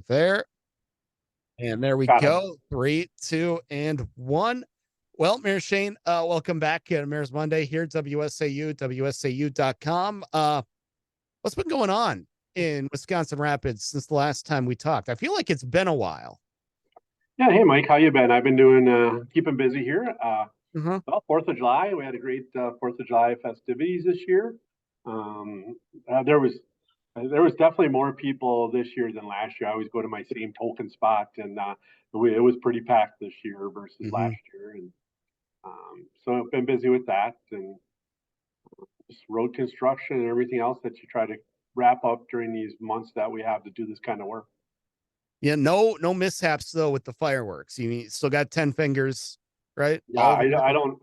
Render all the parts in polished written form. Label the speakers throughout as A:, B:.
A: there. And there we
B: Got it.
A: go. 3, 2, and 1. Well, Mayor Shane, welcome back to Mayor's Monday here at WSAU, WSAU.com. What's been going on in Wisconsin Rapids since the last time we talked? I feel like it's been a while.
B: Yeah, hey Mike, how you been? I've been doing keeping busy here.
A: Uh-huh.
B: Well, Fourth of July, we had a great Fourth of July festivities this year. Um, there was definitely more people this year than last year. I always go to my same token spot, and it was pretty packed this year versus
A: Mm-hmm.
B: last year. And so I've been busy with that and just road construction and everything else that you try to wrap up during these months that we have to do this kind of work.
A: Yeah, no mishaps though with the fireworks. You still got 10 fingers, right?
B: Yeah,
A: All the way.
B: I don't.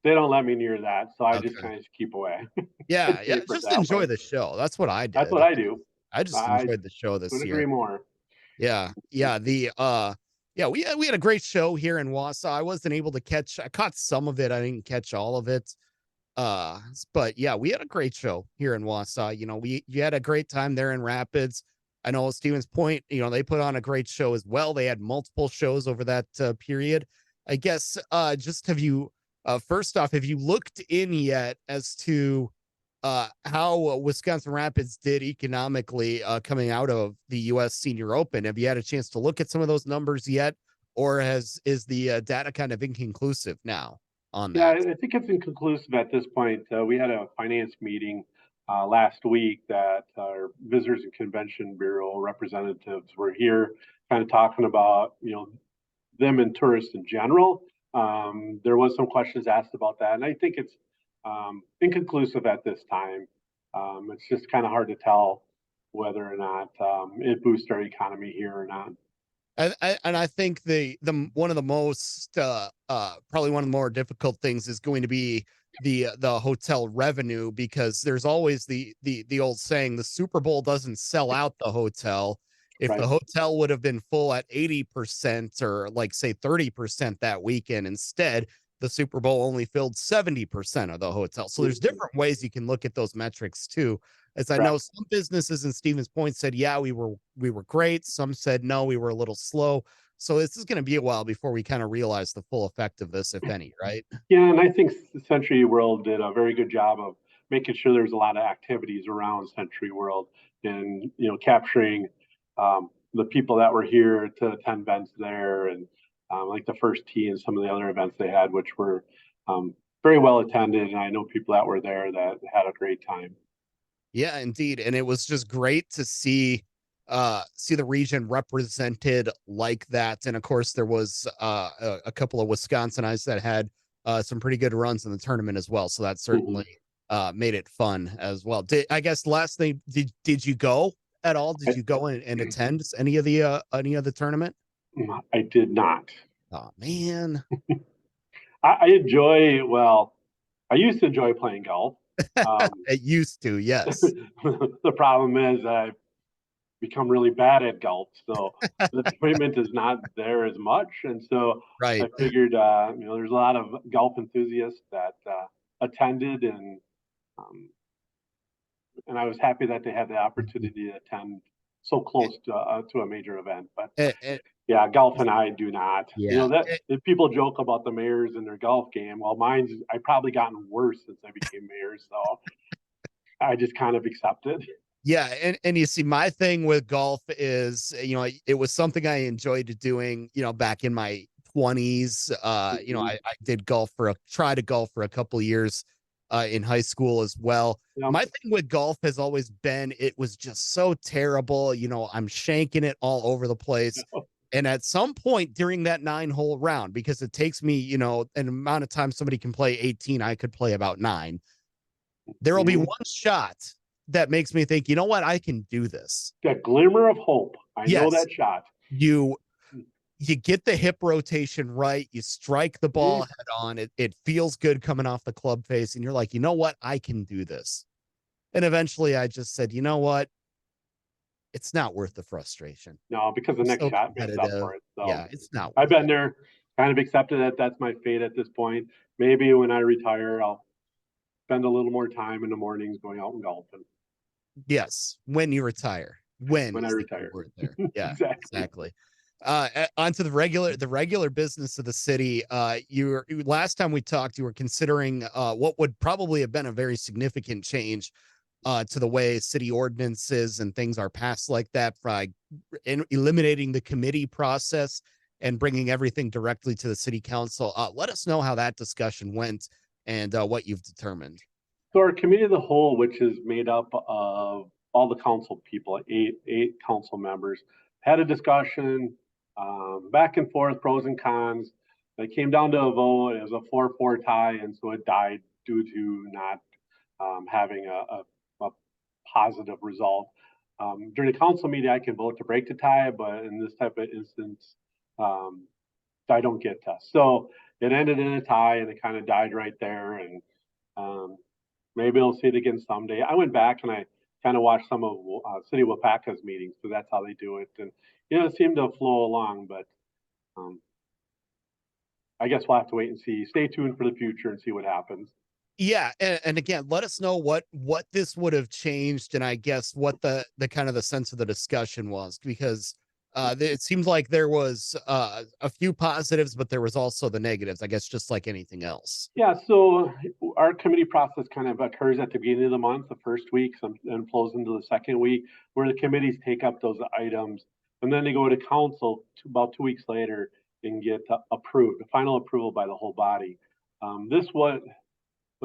B: They don't let me near that, so I just
A: Okay.
B: kind of keep away.
A: Yeah,
B: It's
A: yeah.
B: safer
A: Just
B: that
A: enjoy
B: way.
A: the show. That's what I
B: That's
A: did.
B: what I do.
A: I just
B: I
A: enjoyed the show this
B: couldn't agree
A: year.
B: more.
A: Yeah, yeah. Yeah, we had a great show here in Wausau. I wasn't able to catch. I caught some of it. I didn't catch all of it. But yeah, we had a great show here in Wausau. You had a great time there in Rapids. I know Stevens Point. They put on a great show as well. They had multiple shows over that period. I guess. Just have you? First off, have you looked in yet as to how Wisconsin Rapids did economically coming out of the U.S. Senior Open? Have you had a chance to look at some of those numbers yet, or is the data kind of inconclusive now on
B: Yeah,
A: that?
B: I think it's inconclusive at this point. We had a finance meeting last week that our Visitors and Convention Bureau representatives were here, kind of talking about them and tourists in general. There was some questions asked about that, and I think it's inconclusive at this time. It's just kind of hard to tell whether or not it boosts our economy here or not.
A: And I think the one of the most probably one of the more difficult things is going to be the hotel revenue, because there's always the old saying, the Super Bowl doesn't sell out the hotel. If the
B: Right.
A: hotel would have been full at 80% or like say 30% that weekend, instead the Super Bowl only filled 70% of the hotel. So there's different ways you can look at those metrics too. As I know,
B: Correct.
A: some businesses in Stevens Point said, yeah, we were great. Some said no, we were a little slow. So this is going to be a while before we kind of realize the full effect of this, if any, right?
B: Yeah, and I think Century World did a very good job of making sure there's a lot of activities around Century World and capturing the people that were here to attend events there, and like the first tee and some of the other events they had, which were um, very well attended. And I know people that were there that had a great time.
A: Yeah, indeed. And it was just great to see the region represented like that. And of course there was a couple of Wisconsinites that had some pretty good runs in the tournament as well. So that
B: Mhm.
A: certainly made it fun as well. I guess last thing, did you go at all? Did
B: I,
A: you go and attend any of the tournament?
B: I did not.
A: Oh man.
B: I enjoy, well, I used to enjoy playing golf. Um,
A: It used to, yes.
B: the problem is I've become really bad at golf, so the equipment is not there as much, and so
A: Right.
B: I figured, there's a lot of golf enthusiasts that attended, um, and I was happy that they had the opportunity to attend so close to a major event. But
A: And,
B: yeah, golf and I do not.
A: yeah.
B: That if people joke about the mayors and their golf game, well, mine's I probably gotten worse since I became mayor, so I just kind of accepted.
A: Yeah, and you see, my thing with golf is, it was something I enjoyed doing, back in my 20s. I did try to golf for a couple of years in high school as well.
B: Yeah.
A: My thing with golf has always been it was just so terrible. I'm shanking it all over the place. And at some point during that 9-hole round, because it takes me, an amount of time somebody can play 18, I could play about 9. There will be
B: Mhm.
A: one shot that makes me think, you know what, I can do this.
B: That glimmer of hope. I know
A: Yes,
B: that shot.
A: you you get the hip rotation right, you strike the ball
B: Mhm.
A: head on, it feels good coming off the club face, and you're like, you know what, I can do this. And eventually I just said, you know what, it's not worth the frustration.
B: No, because the
A: I'm
B: next
A: so
B: shot makes up
A: competitive.
B: for it. So
A: Yeah, it's not
B: I've
A: worth
B: been
A: it.
B: there, kind of accepted that that's my fate at this point. Maybe when I retire, I'll spend a little more time in the mornings going out and golfing.
A: Yes, when you retire. when
B: when I
A: is the key
B: retire.
A: word there. Yeah,
B: Exactly.
A: exactly. Onto the regular business of the city. Last time we talked, you were considering what would probably have been a very significant change to the way city ordinances and things are passed like that, by eliminating the committee process and bringing everything directly to the city council. Let us know how that discussion went and what you've determined.
B: So our committee of the whole, which is made up of all the council people, eight council members, had a discussion, back and forth, pros and cons. It came down to a vote. It was a 4-4 tie, and so it died due to not having a positive result. During a council meeting, I can vote to break the tie, but in this type of instance, um, I don't get to. So it ended in a tie, and it kind of died right there. And um, maybe I'll see it again someday. I went back and I kind of watched some of City of Wapaka's meetings because that's how they do it, and it seemed to flow along. But um, I guess we'll have to wait and see. Stay tuned for the future and see what happens.
A: Yeah, and again, let us know what this would have changed, and I guess what the kind of the sense of the discussion was, because it seemed like there was a few positives, but there was also the negatives, I guess, just like anything else.
B: Yeah, so our committee process kind of occurs at the beginning of the month, the first week, and flows into the second week, where the committees take up those items, and then they go to council about 2 weeks later and get approved, the final approval by the whole body. This what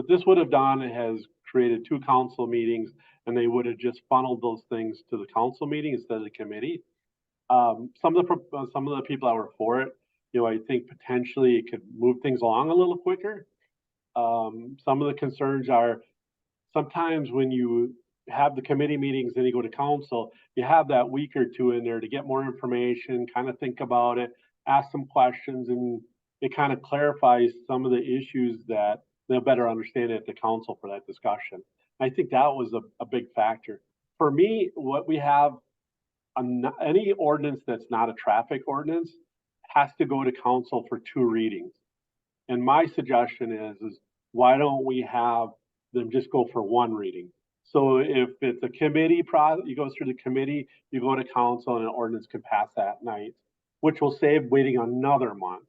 B: this would have done has created two council meetings, and they would have just funneled those things to the council meeting instead of the committee. Some of the people that were for it, I think potentially it could move things along a little quicker. Some of the concerns are sometimes when you have the committee meetings and you go to council, you have that week or two in there to get more information, kind of think about it, ask some questions, and it kind of clarifies some of the issues that they'll better understand at the council for that discussion. I think that was a big factor. For me, what we have, any ordinance that's not a traffic ordinance has to go to council for two readings. And my suggestion is why don't we have them just go for one reading? So if it's a committee process, you go through the committee, you go to council, and an ordinance can pass that night, which will save waiting another month,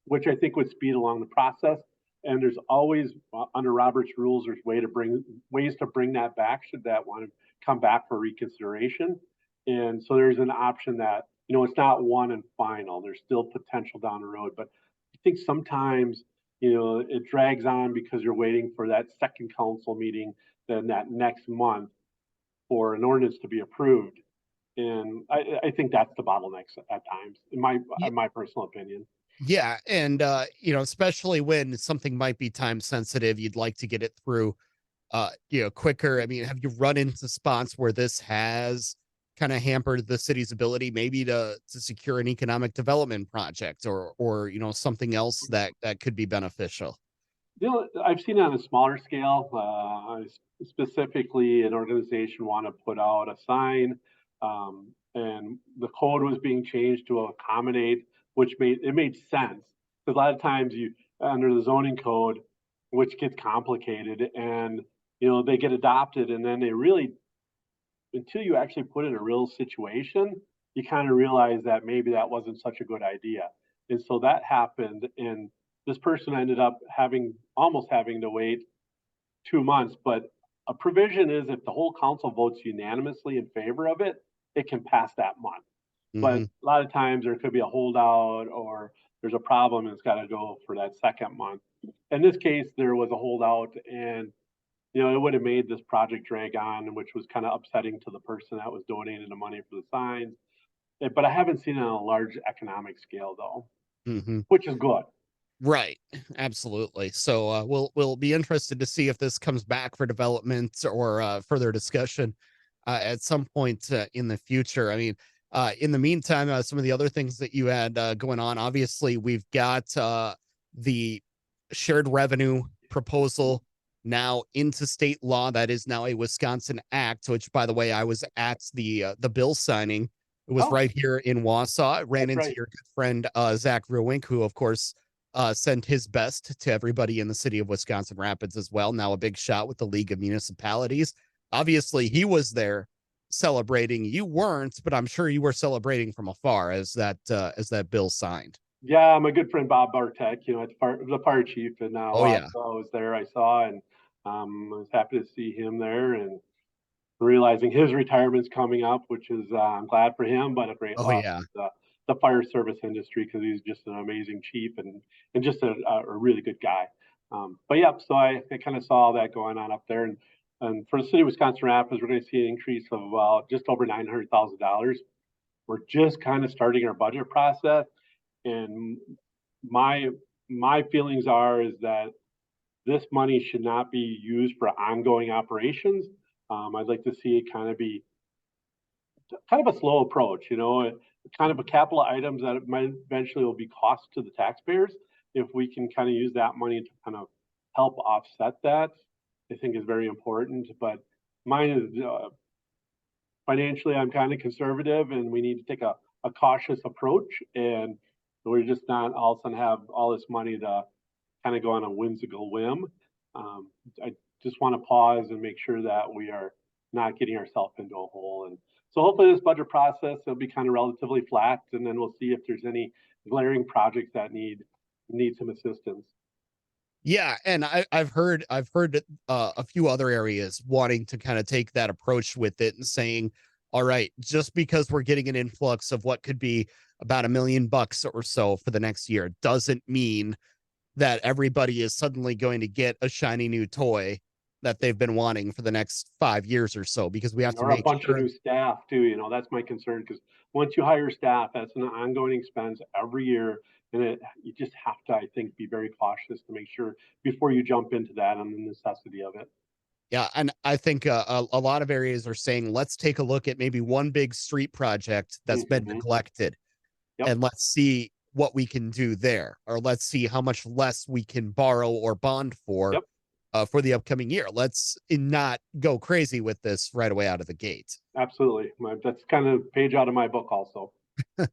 B: which I think would speed along the process. And there's always under Robert's rules, there's ways to bring that back should that want to come back for reconsideration. And so there's an option that it's not one and final. There's still potential down the road, but I think sometimes it drags on because you're waiting for that second council meeting, then that next month for an ordinance to be approved. And I think that's the bottlenecks at times, in my personal opinion.
A: Yeah, and especially when something might be time sensitive, you'd like to get it through quicker. I mean, have you run into spots where this has kind of hampered the city's ability maybe to secure an economic development project, or something else that could be beneficial?
B: I've seen it on a smaller scale. Specifically, an organization want to put out a sign, and the code was being changed to accommodate, which made sense because a lot of times you under the zoning code, which gets complicated, and they get adopted, and then they really, until you actually put in a real situation, you kind of realize that maybe that wasn't such a good idea. And so that happened, and this person ended up almost having to wait 2 months. But a provision is if the whole council votes unanimously in favor of it, it can pass that month. But
A: Hmm.
B: a lot of times there could be a holdout or there's a problem and it's got to go for that second month. In this case, there was a holdout, and it would have made this project drag on, which was kind of upsetting to the person that was donating the money for the signs. But I haven't seen it on a large economic scale though,
A: Hmm.
B: which is good.
A: Right. Absolutely. So we'll be interested to see if this comes back for development or further discussion at some point in the future. I mean, in the meantime, some of the other things that you had going on, obviously, we've got the shared revenue proposal now into state law. That is now a Wisconsin act, which, by the way, I was at the bill signing. It was
B: Oh,
A: right here in Wausau. I ran
B: that's
A: into
B: right.
A: your good friend Zach Ruwink, who, of course, sent his best to everybody in the city of Wisconsin Rapids as well. Now a big shot with the League of Municipalities. Obviously, he was there celebrating. You weren't, but I'm sure you were celebrating from afar as that bill signed.
B: Yeah, my good friend Bob Bartek, at the fire chief, and
A: Oh
B: while
A: yeah.
B: I was there, I saw, and I was happy to see him there, and realizing his retirement's coming up, which is I'm glad for him, but a great
A: Oh
B: loss
A: yeah.
B: to the fire service industry because he's just an amazing chief and just a really good guy. But yeah, so I kind of saw that going on up there, and for the city of Wisconsin Rapids, we're going to see an increase of just over $900,000. We're just kind of starting our budget process, and my my feelings are is that this money should not be used for ongoing operations. I'd like to see it kind of a slow approach, kind of a capital items that might eventually will be cost to the taxpayers. If we can kind of use that money to kind of help offset that, I think is very important. But mine is financially, I'm kind of conservative, and we need to take a cautious approach. And we're just not all of a sudden have all this money to kind of go on a whimsical whim. I just want to pause and make sure that we are not getting ourselves into a hole. And so hopefully this budget process will be kind of relatively flat, and then we'll see if there's any glaring projects that need some assistance.
A: Yeah, and I've heard a few other areas wanting to kind of take that approach with it and saying, all right, just because we're getting an influx of what could be about $1 million or so for the next year doesn't mean that everybody is suddenly going to get a shiny new toy that they've been wanting for the next 5 years or so, because we have to
B: Or a
A: make
B: bunch of
A: sure.
B: new staff too. That's my concern because once you hire staff, that's an ongoing expense every year, and you just have to, I think, be very cautious to make sure before you jump into that and the necessity of it.
A: Yeah, and I think a lot of areas are saying let's take a look at maybe one big street project that's been
B: Mm-hmm.
A: neglected,
B: Yep.
A: and let's see what we can do there, or let's see how much less we can borrow or bond
B: Yep.
A: for the upcoming year. Let's not go crazy with this right away out of the gate.
B: Absolutely. That's kind of page out of my book also.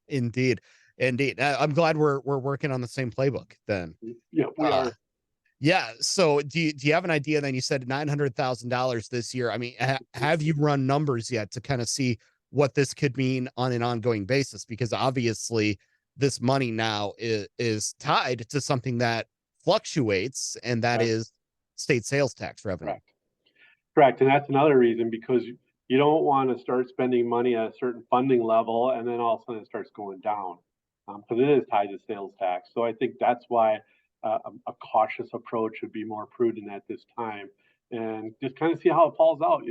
A: Indeed, indeed. I'm glad we're working on the same playbook then.
B: Yeah, we
A: Uh,
B: are.
A: yeah. So do you have an idea? Then you said $900,000 this year. I mean, have you run numbers yet to kind of see what this could mean on an ongoing basis? Because obviously, this money now is tied to something that fluctuates, and that
B: Right.
A: is state sales tax revenue.
B: Correct. Correct. And that's another reason because you don't want to start spending money at a certain funding level and then all of a sudden it starts going down because it is tied to sales tax. So I think that's why a cautious approach would be more prudent at this time and just kind of see how it falls out.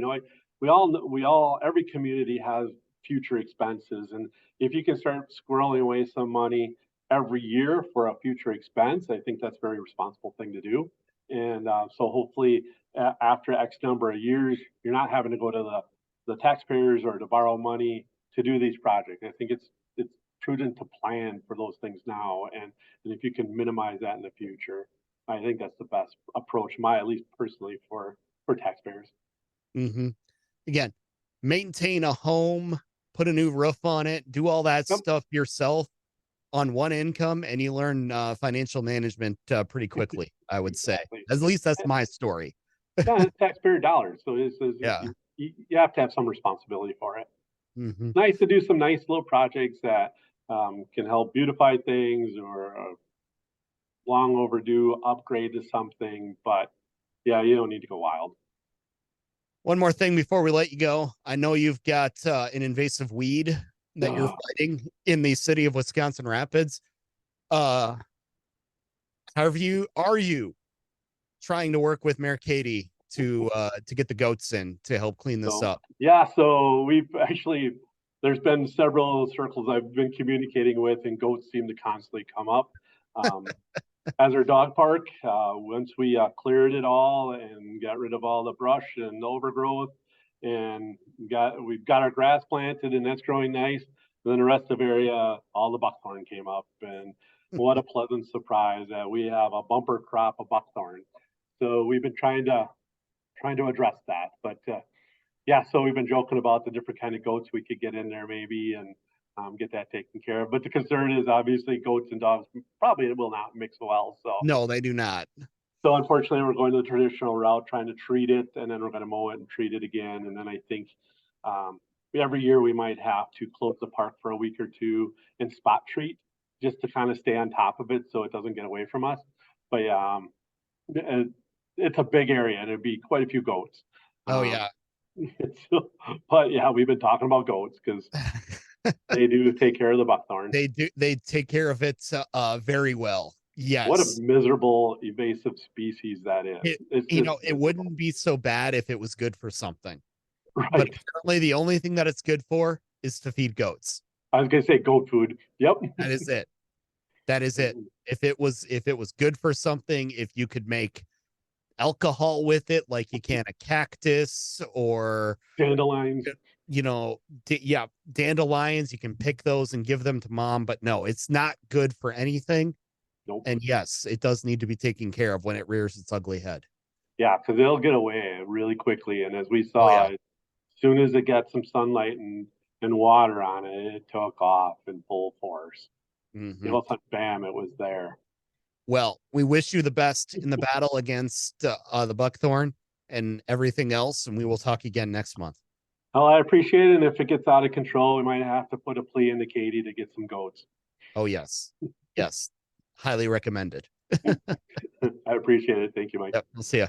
B: Every community has future expenses. And if you can start squirreling away some money every year for a future expense, I think that's a very responsible thing to do. And so hopefully after X number of years, you're not having to go to the taxpayers or to borrow money to do these projects. I think it's prudent to plan for those things now, and if you can minimize that in the future, I think that's the best approach. My at least personally for taxpayers.
A: Hmm. Again, maintain a home, put a new roof on it, do all that
B: Yep,
A: stuff yourself on one income, and you learn financial management pretty quickly, I would say.
B: exactly.
A: At least that's my story.
B: Yeah, it's taxpayer dollars, so
A: Yeah.
B: you have to have some responsibility for it.
A: Hmm.
B: Nice to do some nice little projects that can help beautify things or long overdue upgrade to something, but yeah, you don't need to go wild.
A: One more thing before we let you go. I know you've got an invasive weed that you're fighting in the city of Wisconsin Rapids. Uh, are you trying to work with Mayor Katie to get the goats in to help clean this
B: So
A: up?
B: yeah, so we've actually there's been several circles I've been communicating with, and goats seem to constantly come up. Um, as our dog park, once we cleared it all and got rid of all the brush and overgrowth, and we've got our grass planted and that's growing nice. And then the rest of the area, all the buckthorn came up, and what a pleasant surprise that we have a bumper crop of buckthorn. So we've been trying to address that, but yeah, so we've been joking about the different kind of goats we could get in there maybe and get that taken care of. But the concern is obviously goats and dogs probably will not mix well. So
A: No, they do not.
B: so unfortunately, we're going to the traditional route, trying to treat it, and then we're going to mow it and treat it again. And then I think every year we might have to close the park for a week or two and spot treat just to kind of stay on top of it so it doesn't get away from us. But yeah, it's a big area and it'd be quite a few goats.
A: Oh
B: Um,
A: yeah.
B: but yeah, we've been talking about goats because they do take care of the buckthorn.
A: They take care of it very well.
B: What a
A: Yes.
B: miserable invasive species that is.
A: It,
B: It's
A: you
B: just
A: know, it
B: miserable.
A: wouldn't be so bad if it was good for something. But
B: Right.
A: apparently the only thing that it's good for is to feed goats.
B: I was gonna say goat food. Yep.
A: That is it. That is it. If it was good for something, if you could make alcohol with it like you can a cactus, or
B: Dandelions.
A: yeah, dandelions, you can pick those and give them to mom, but no, it's not good for anything.
B: Nope.
A: And yes, it does need to be taken care of when it rears its ugly head.
B: Yeah, because it'll get away really quickly. And as we
A: Oh
B: saw,
A: yeah.
B: as soon as it got some sunlight and water on it, it took off in full force.
A: Hmm.
B: All of a sudden, bam, it was there.
A: Well, we wish you the best in the battle against the buckthorn and everything else, and we will talk again next month.
B: Well, I appreciate it. And if it gets out of control, we might have to put a plea into Katie to get some goats.
A: Oh yes. Yes, highly recommended.
B: I appreciate it. Thank you, Mike.
A: Yep, we'll see you.